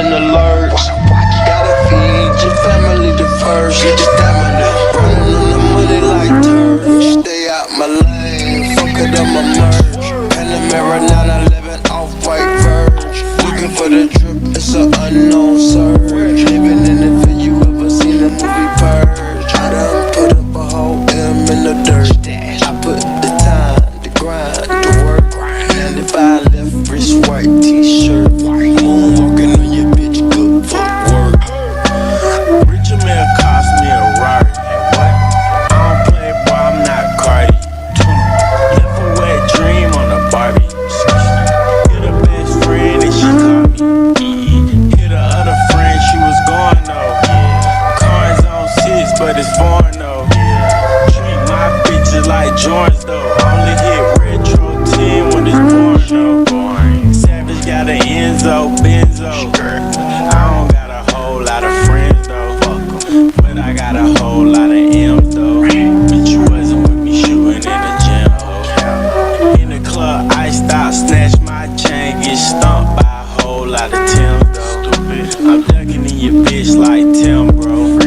in the lurks. Gotta feed your family the first. Get your family running on the money like turds. Stay out my lane, fuck it up my merch. Panamera 911 off-white verge. Looking for the drip, it's an unknown surge. Living in the fit, you ever seen the movie Purge? I done put up a whole M in the dirt. I put the time, the grind, the work. 95 left wrist, white t-shirt. Moonwalking on your bitch, good fuck work. Richer man cost me a Rari. What? I don't play, boy, I'm not Cardi. Left a wet dream on a Barbie. Hit a best friend and she caught me. Hit her other friend, she was going though. Cars on 6, but it's foreign though. Treat my bitches like Jordans though. Only hit retro 10 when it's born though. Savage got an Enzo, Benzo. I don't got a whole lot of friends though. But I got a whole lot of M's though. But you wasn't with me shooting in the gym, ho. In the club, iced out, snatch my chain, get stumped by a whole lot of Tim's though. I'm ducking in your bitch like Tim, bro.